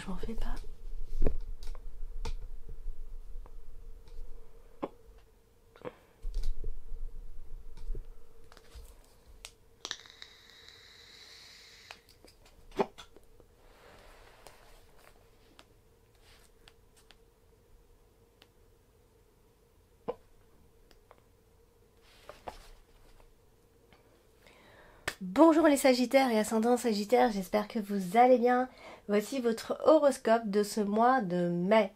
je m'en fais pas. Bonjour les Sagittaires et ascendants Sagittaires, j'espère que vous allez bien. Voici votre horoscope de ce mois de mai.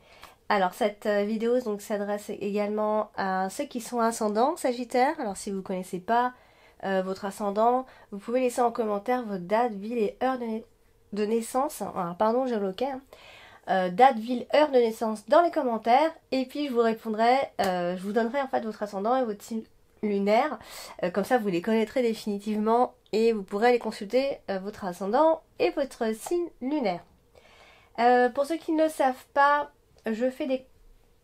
Alors cette vidéo donc s'adresse également à ceux qui sont ascendants Sagittaires. Alors si vous ne connaissez pas votre ascendant, vous pouvez laisser en commentaire votre date, ville et heure de naissance. Alors pardon, j'ai bloqué. Date, ville, heure de naissance dans les commentaires. Et puis je vous répondrai, je vous donnerai en fait votre ascendant et votre signe lunaire. Comme ça vous les connaîtrez définitivement et vous pourrez aller consulter votre ascendant et votre signe lunaire. Pour ceux qui ne le savent pas, je fais des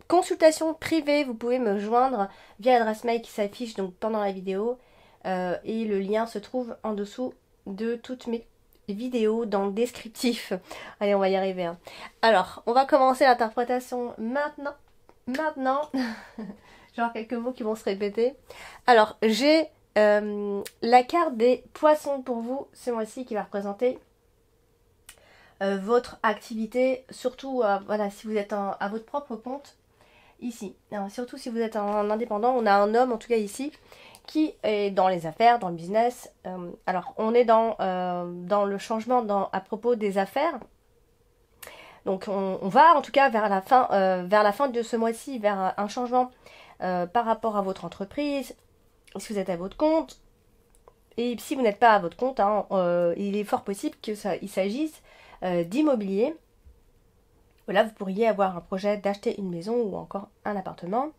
consultations privées. Vous pouvez me joindre via l'adresse mail qui s'affiche donc pendant la vidéo et le lien se trouve en dessous de toutes mes vidéos dans le descriptif. Allez, on va y arriver. Hein. Alors, on va commencer l'interprétation maintenant. Genre quelques mots qui vont se répéter. Alors, j'ai la carte des poissons pour vous ce mois-ci qui va représenter votre activité, surtout voilà, si vous êtes à votre propre compte ici. Alors, surtout si vous êtes un indépendant, on a un homme en tout cas ici qui est dans les affaires, dans le business. Alors, on est dans le changement à propos des affaires. Donc, on va en tout cas vers la fin de ce mois-ci, vers un changement par rapport à votre entreprise, si vous êtes à votre compte, et si vous n'êtes pas à votre compte, hein, il est fort possible qu'il s'agisse d'immobilier. Voilà, vous pourriez avoir un projet d'acheter une maison ou encore un appartement.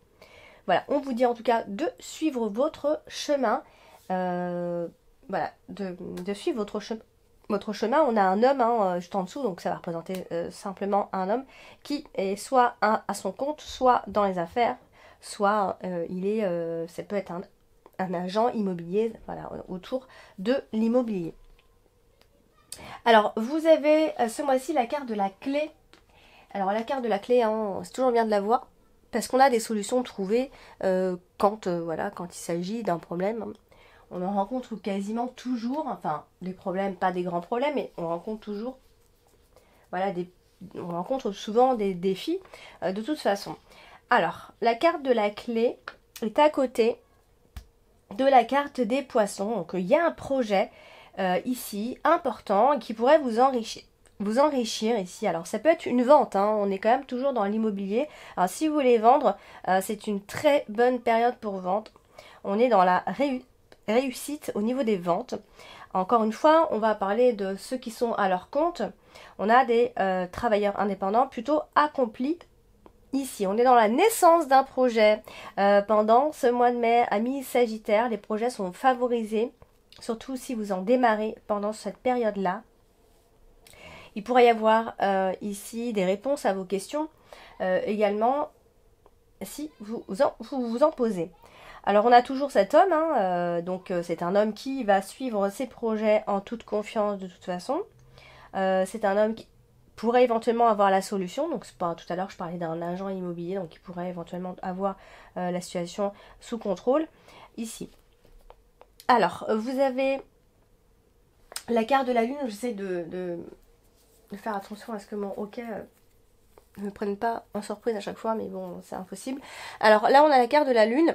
Voilà, on vous dit en tout cas de suivre votre chemin. Voilà, de suivre votre chemin. On a un homme hein, juste en dessous, donc ça va représenter simplement un homme qui est soit à son compte, soit dans les affaires, soit ça peut être un agent immobilier, voilà, autour de l'immobilier. Alors, vous avez ce mois-ci la carte de la clé. Alors, la carte de la clé, hein, c'est toujours bien de la voir, parce qu'on a des solutions trouvées quand il s'agit d'un problème. On en rencontre quasiment toujours, enfin, des problèmes, pas des grands problèmes, mais on rencontre toujours, voilà, on rencontre souvent des défis de toute façon. Alors, la carte de la clé est à côté de la carte des poissons. Donc, il y a un projet ici important qui pourrait vous enrichir ici. Alors, ça peut être une vente. Hein. On est quand même toujours dans l'immobilier. Alors, si vous voulez vendre, c'est une très bonne période pour vendre. On est dans la réussite au niveau des ventes. Encore une fois, on va parler de ceux qui sont à leur compte. On a des travailleurs indépendants plutôt accomplis. Ici, on est dans la naissance d'un projet. Pendant ce mois de mai, amis Sagittaires, les projets sont favorisés, surtout si vous en démarrez pendant cette période-là. Il pourrait y avoir ici des réponses à vos questions, également si vous en posez. Alors, on a toujours cet homme, hein, donc c'est un homme qui va suivre ses projets en toute confiance de toute façon. C'est un homme qui pourrait éventuellement avoir la solution. Donc tout à l'heure je parlais d'un agent immobilier, donc il pourrait éventuellement avoir la situation sous contrôle ici. Alors vous avez la carte de la lune. J'essaie de faire attention à ce que mon OK ne me prenne pas en surprise à chaque fois, mais bon, c'est impossible. Alors là on a la carte de la lune.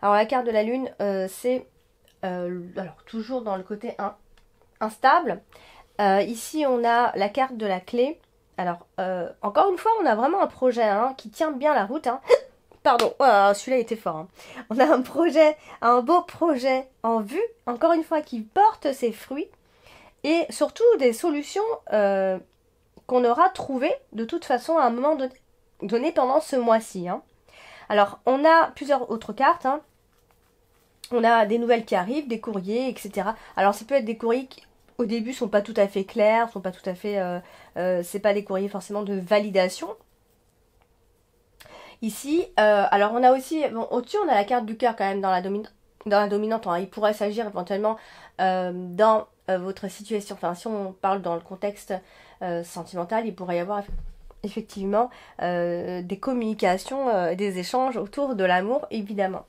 Alors la carte de la lune c'est alors toujours dans le côté instable. Ici, on a la carte de la clé. Alors, encore une fois, on a vraiment un projet hein, qui tient bien la route. Hein. Pardon, oh, celui-là était fort. Hein. On a un beau projet en vue, encore une fois, qui porte ses fruits. Et surtout, des solutions qu'on aura trouvées de toute façon à un moment donné pendant ce mois-ci. Hein. Alors, on a plusieurs autres cartes. Hein. On a des nouvelles qui arrivent, des courriers, etc. Alors, ça peut être des courriers qui au début sont pas tout à fait clairs, sont pas tout à fait, c'est pas des courriers forcément de validation. Ici, alors on a aussi, bon, au-dessus on a la carte du cœur quand même dans la dominante. Hein. Il pourrait s'agir éventuellement dans votre situation, enfin si on parle dans le contexte sentimentale, il pourrait y avoir effectivement des communications, des échanges autour de l'amour, évidemment.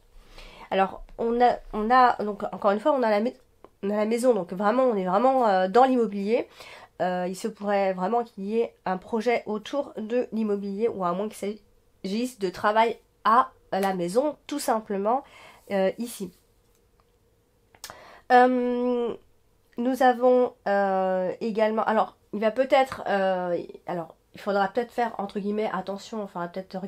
Alors, on a donc encore une fois, on a la maison, donc vraiment, on est vraiment dans l'immobilier. Il se pourrait vraiment qu'il y ait un projet autour de l'immobilier, ou à moins qu'il s'agisse de travail à la maison, tout simplement, ici. Nous avons également, alors, il va peut-être, alors, il faudra peut-être faire, entre guillemets, attention, enfin, peut-être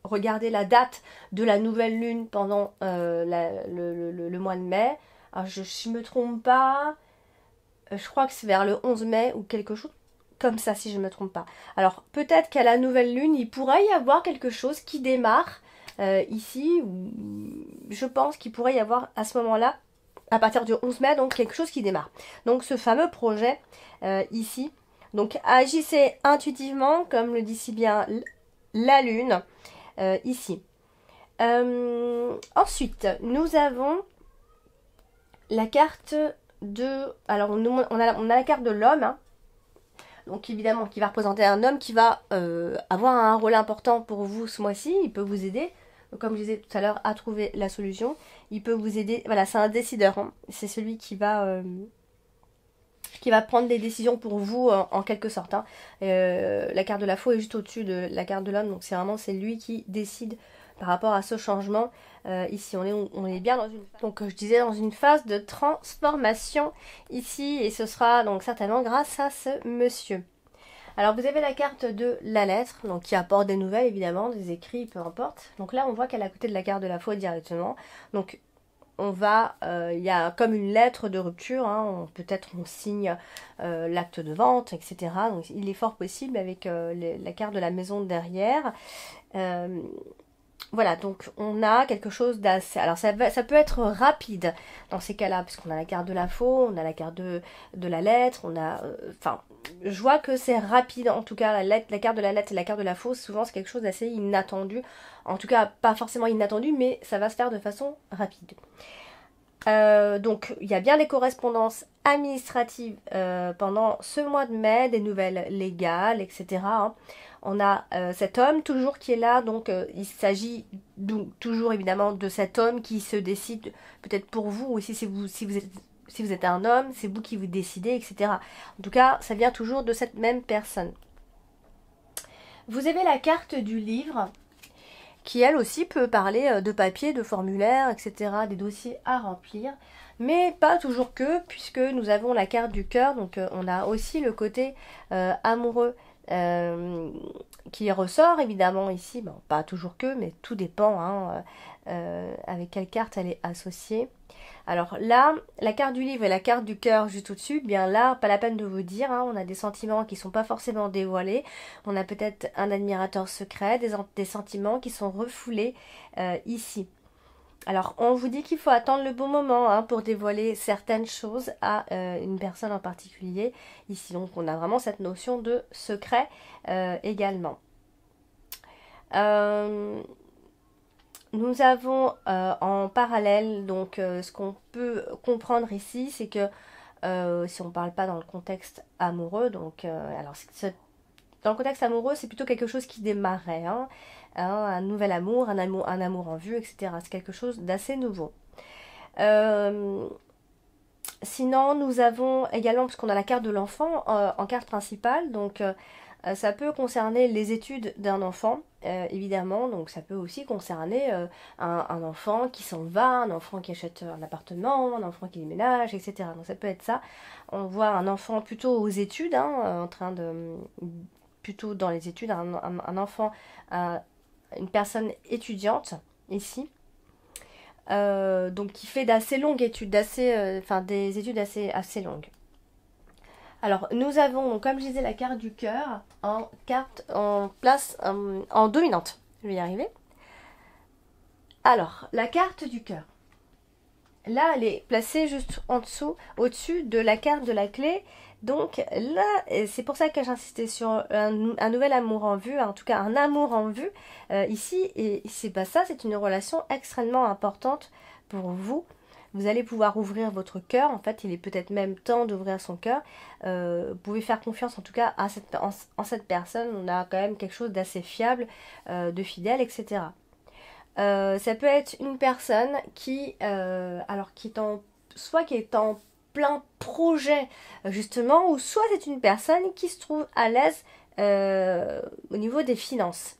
regarder la date de la nouvelle lune pendant le mois de mai. Alors, je ne me trompe pas, je crois que c'est vers le 11 mai ou quelque chose comme ça, si je ne me trompe pas. Alors, peut-être qu'à la nouvelle lune, il pourrait y avoir quelque chose qui démarre ici. Je pense qu'il pourrait y avoir à ce moment-là, à partir du 11 mai, donc quelque chose qui démarre. Donc, ce fameux projet ici. Donc, agissez intuitivement, comme le dit si bien la lune. Ici. Ensuite, nous avons la carte de... Alors, on a la carte de l'homme, hein. Donc évidemment, qui va représenter un homme qui va avoir un rôle important pour vous ce mois-ci. Il peut vous aider, comme je disais tout à l'heure, à trouver la solution. Il peut vous aider, voilà, c'est un décideur, hein. C'est celui qui va prendre des décisions pour vous en quelque sorte, hein. La carte de la faux est juste au-dessus de la carte de l'homme, donc c'est lui qui décide par rapport à ce changement. Ici on est bien dans une phase, donc je disais, dans une phase de transformation ici, et ce sera donc certainement grâce à ce monsieur. Alors vous avez la carte de la lettre, donc qui apporte des nouvelles évidemment, des écrits, peu importe. Donc là on voit qu'elle est à côté de la carte de la faux directement, donc il y a comme une lettre de rupture, hein, peut-être on signe l'acte de vente, etc. Donc il est fort possible avec la carte de la maison derrière. Voilà, donc on a quelque chose d'assez... Alors ça peut être rapide dans ces cas-là, puisqu'on a la carte de la faux, on a la carte de la lettre, on a... Enfin, je vois que c'est rapide, en tout cas, la carte de la lettre et la carte de la faux, souvent c'est quelque chose d'assez inattendu. En tout cas, pas forcément inattendu, mais ça va se faire de façon rapide. Donc, il y a bien des correspondances administratives pendant ce mois de mai, des nouvelles légales, etc., hein. On a cet homme toujours qui est là, donc il s'agit toujours évidemment de cet homme qui se décide peut-être pour vous, ou si vous êtes un homme, c'est vous qui vous décidez, etc. En tout cas, ça vient toujours de cette même personne. Vous avez la carte du livre, qui elle aussi peut parler de papier, de formulaire, etc., des dossiers à remplir, mais pas toujours que, puisque nous avons la carte du cœur, donc on a aussi le côté amoureux qui ressort évidemment ici, bon, pas toujours que, mais tout dépend, hein, avec quelle carte elle est associée. Alors là, la carte du livre et la carte du cœur juste au-dessus, bien là, pas la peine de vous dire, hein, on a des sentiments qui ne sont pas forcément dévoilés, on a peut-être un admirateur secret, des sentiments qui sont refoulés ici. Alors, on vous dit qu'il faut attendre le bon moment, hein, pour dévoiler certaines choses à une personne en particulier. Ici, donc, on a vraiment cette notion de secret également. Nous avons en parallèle, donc, ce qu'on peut comprendre ici, c'est que si on ne parle pas dans le contexte amoureux, donc, alors, dans le contexte amoureux, c'est plutôt quelque chose qui démarrait, hein, un nouvel amour, un amour en vue, etc. C'est quelque chose d'assez nouveau. Sinon, nous avons également, parce qu'on a la carte de l'enfant en carte principale, donc ça peut concerner les études d'un enfant, évidemment, donc ça peut aussi concerner un enfant qui s'en va, un enfant qui achète un appartement, un enfant qui déménage, etc. Donc ça peut être ça. On voit un enfant plutôt aux études, hein, plutôt dans les études, un enfant, une personne étudiante ici, donc qui fait d'assez longues études, des études assez longues. Alors nous avons, donc, comme je disais, la carte du cœur en place en dominante. Je vais y arriver. Alors la carte du cœur. Là, elle est placée juste en dessous, au-dessus de la carte de la clé. Donc là, c'est pour ça que j'insistais sur un nouvel amour en vue, en tout cas un amour en vue ici. Et c'est pas ça, c'est une relation extrêmement importante pour vous. vous allez pouvoir ouvrir votre cœur. En fait, il est peut-être même temps d'ouvrir son cœur. Vous pouvez faire confiance en tout cas à en cette personne. On a quand même quelque chose d'assez fiable, de fidèle, etc. Ça peut être une personne qui, alors qui est soit qui est en plein projet justement, ou soit c'est une personne qui se trouve à l'aise au niveau des finances.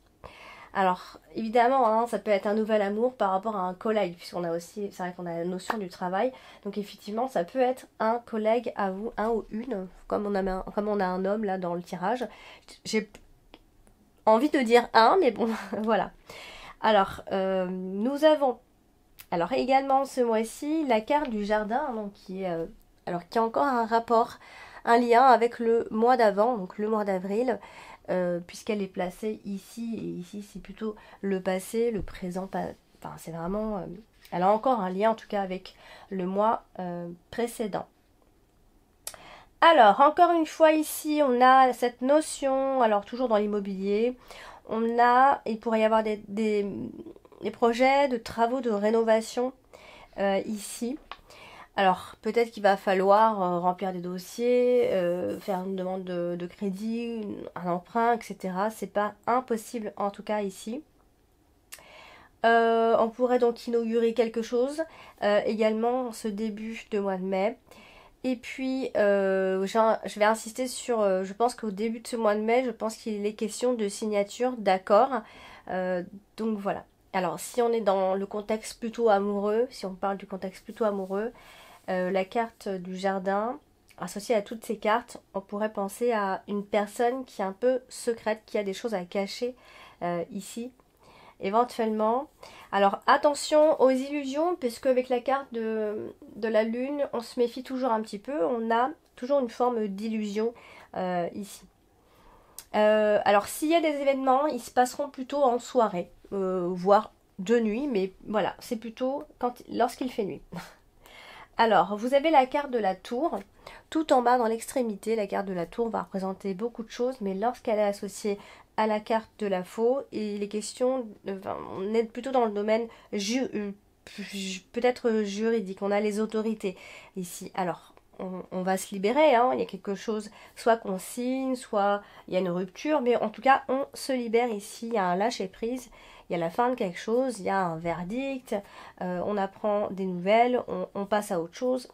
Alors, évidemment, hein, ça peut être un nouvel amour par rapport à un collègue, puisqu'on a aussi, c'est vrai qu'on a la notion du travail. Donc, effectivement, ça peut être un collègue à vous, un ou une, comme on a un homme là dans le tirage. J'ai envie de dire un, mais bon, voilà. Alors, nous avons, alors également ce mois-ci, la carte du jardin, donc qui a encore un rapport, un lien avec le mois d'avant, donc le mois d'avril. Puisqu'elle est placée ici, et ici c'est plutôt le passé, le présent, enfin c'est vraiment, elle a encore un lien en tout cas avec le mois précédent. Alors, encore une fois ici, on a cette notion, alors toujours dans l'immobilier, il pourrait y avoir des projets de travaux de rénovation ici. Alors, peut-être qu'il va falloir remplir des dossiers, faire une demande de crédit, un emprunt, etc. C'est pas impossible, en tout cas ici. On pourrait donc inaugurer quelque chose également ce début de mois de mai. Et puis, je vais insister sur, je pense qu'au début de ce mois de mai, je pense qu'il est question de signature d'accords. Donc voilà. Alors, si on est dans le contexte plutôt amoureux, si on parle du contexte plutôt amoureux, la carte du jardin, associée à toutes ces cartes, on pourrait penser à une personne qui est un peu secrète, qui a des choses à cacher ici, éventuellement. Alors attention aux illusions, puisque avec la carte de la lune, on se méfie toujours un petit peu, on a toujours une forme d'illusion ici. Alors s'il y a des événements, ils se passeront plutôt en soirée, voire de nuit, mais voilà, c'est plutôt lorsqu'il fait nuit. Alors, vous avez la carte de la tour, tout en bas dans l'extrémité. La carte de la tour va représenter beaucoup de choses, mais lorsqu'elle est associée à la carte de la faux, il est question, on est plutôt dans le domaine peut-être juridique. On a les autorités ici. Alors, on va se libérer, hein. Il y a quelque chose, soit qu'on signe, soit il y a une rupture, mais en tout cas, on se libère ici. Il y a un lâcher-prise. Il y a la fin de quelque chose, il y a un verdict, on apprend des nouvelles, on passe à autre chose.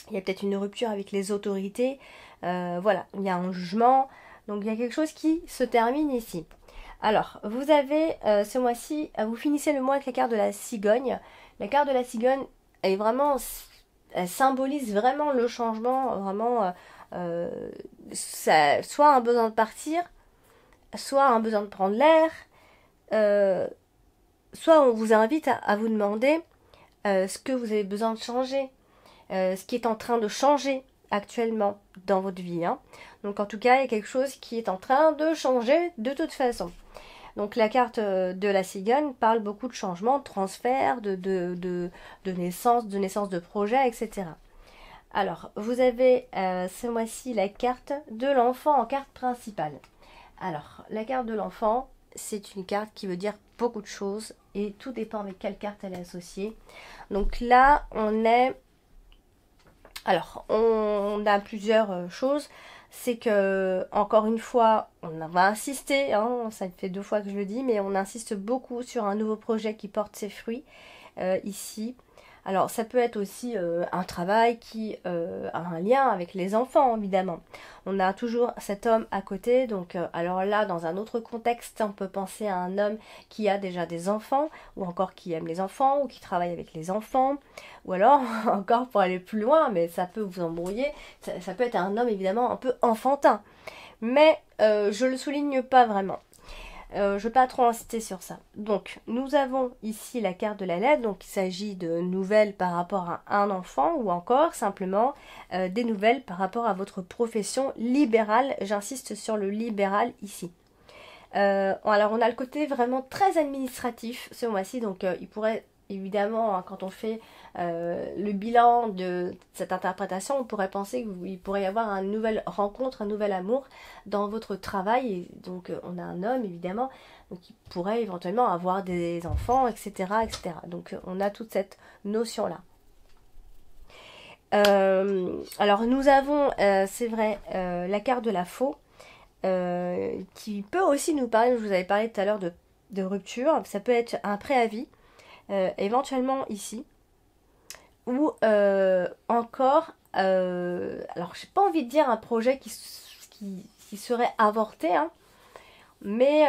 Il y a peut-être une rupture avec les autorités, voilà, il y a un jugement, donc il y a quelque chose qui se termine ici. Alors, vous avez ce mois-ci, vous finissez le mois avec la carte de la cigogne. La carte de la cigogne, elle symbolise vraiment le changement, vraiment, soit un besoin de partir, soit un besoin de prendre l'air. Soit on vous invite à vous demander ce que vous avez besoin de changer, ce qui est en train de changer actuellement dans votre vie. Hein. Donc en tout cas, il y a quelque chose qui est en train de changer de toute façon. Donc la carte de la cigogne parle beaucoup de changements, de transferts, de naissance, de projet, etc. Alors, vous avez ce mois-ci la carte de l'enfant en carte principale. Alors, la carte de l'enfant, c'est une carte qui veut dire beaucoup de choses et tout dépend avec quelle carte elle est associée. Donc là, on a plusieurs choses. C'est que, encore une fois, on va insister, hein, ça fait 2 fois que je le dis, mais on insiste beaucoup sur un nouveau projet qui porte ses fruits ici. Alors ça peut être aussi un travail qui a un lien avec les enfants, évidemment. On a toujours cet homme à côté, donc alors là, dans un autre contexte, on peut penser à un homme qui a déjà des enfants, ou encore qui aime les enfants, ou qui travaille avec les enfants, ou alors, encore pour aller plus loin, mais ça peut vous embrouiller, ça peut être un homme évidemment un peu enfantin. Mais je le souligne pas vraiment. Je ne vais pas trop insister sur ça. Donc, nous avons ici la carte de la lettre. Donc, il s'agit de nouvelles par rapport à un enfant ou encore simplement des nouvelles par rapport à votre profession libérale. J'insiste sur le libéral ici. Alors, on a le côté vraiment très administratif ce mois-ci. Donc, il pourrait évidemment, hein, quand on fait le bilan de cette interprétation, on pourrait penser qu'il pourrait y avoir une nouvelle rencontre, un nouvel amour dans votre travail. Et donc, on a un homme, évidemment, donc, qui pourrait éventuellement avoir des enfants, etc., etc. Donc, on a toute cette notion-là. Alors nous avons, c'est vrai, la carte de la faux, qui peut aussi nous parler, je vous avais parlé tout à l'heure de rupture, ça peut être un préavis, éventuellement ici, ou encore, alors j'ai pas envie de dire un projet qui serait avorté, hein, mais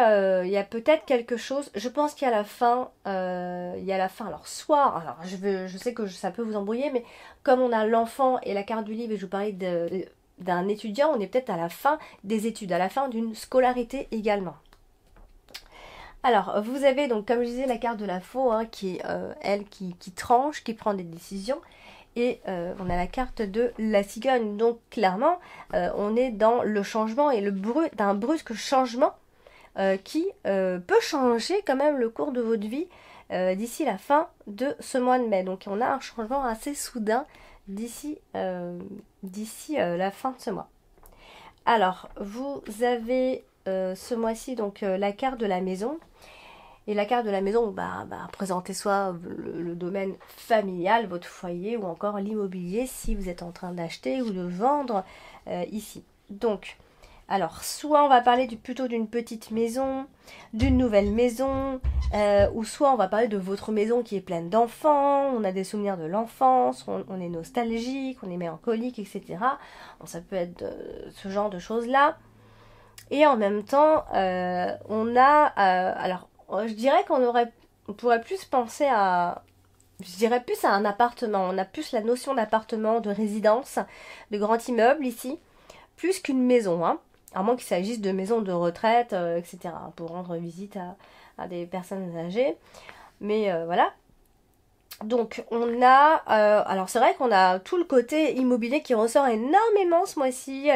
il y a peut-être quelque chose, je pense qu'il y a la fin, alors soit, alors je sais que ça peut vous embrouiller, mais comme on a l'enfant et la carte du livre, et je vous parlais d'un étudiant, on est peut-être à la fin des études, à la fin d'une scolarité également. Alors, vous avez donc, comme je disais, la carte de la faux, hein, qui est, elle, qui tranche, qui prend des décisions. Et on a la carte de la cigogne. Donc, clairement, on est dans le changement et d'un brusque changement qui peut changer quand même le cours de votre vie d'ici la fin de ce mois de mai. Donc, on a un changement assez soudain d'ici la fin de ce mois. Alors, vous avez ce mois-ci donc la carte de la maison. Et la carte de la maison, présentez soit le domaine familial, votre foyer, ou encore l'immobilier si vous êtes en train d'acheter ou de vendre ici. Donc, alors, soit on va parler plutôt d'une petite maison, d'une nouvelle maison, ou soit on va parler de votre maison qui est pleine d'enfants, on a des souvenirs de l'enfance, on est nostalgique, on est mélancolique, etc. Bon, ça peut être ce genre de choses-là. Et en même temps, on a... alors, je dirais on pourrait plus penser à... Je dirais plus à un appartement. On a plus la notion d'appartement, de résidence, de grand immeuble ici, plus qu'une maison, hein. À moins qu'il s'agisse de maisons de retraite, etc. Pour rendre visite à des personnes âgées. Mais voilà. Donc on a... alors c'est vrai qu'on a tout le côté immobilier qui ressort énormément ce mois-ci.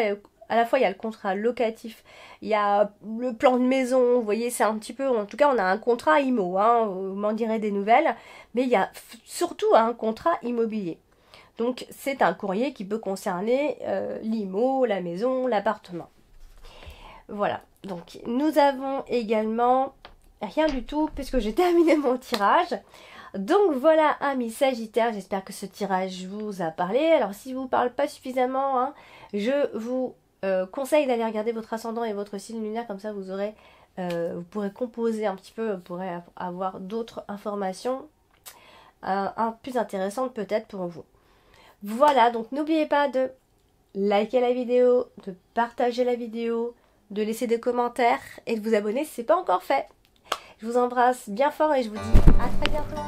À la fois, il y a le contrat locatif, il y a le plan de maison, vous voyez, c'est un petit peu... En tout cas, on a un contrat IMO, hein, vous m'en direz des nouvelles. Mais il y a surtout un contrat immobilier. Donc, c'est un courrier qui peut concerner l'IMO, la maison, l'appartement. Voilà. Donc, nous avons également... Rien du tout, puisque j'ai terminé mon tirage. Donc voilà, amis Sagittaires, j'espère que ce tirage vous a parlé. Alors, s'il ne vous parle pas suffisamment, hein, je vous... conseil d'aller regarder votre ascendant et votre signe lunaire, comme ça vous pourrez composer un petit peu, vous pourrez avoir d'autres informations plus intéressantes peut-être pour vous. Voilà, donc n'oubliez pas de liker la vidéo, de partager la vidéo, de laisser des commentaires et de vous abonner si ce n'est pas encore fait. Je vous embrasse bien fort et je vous dis à très bientôt.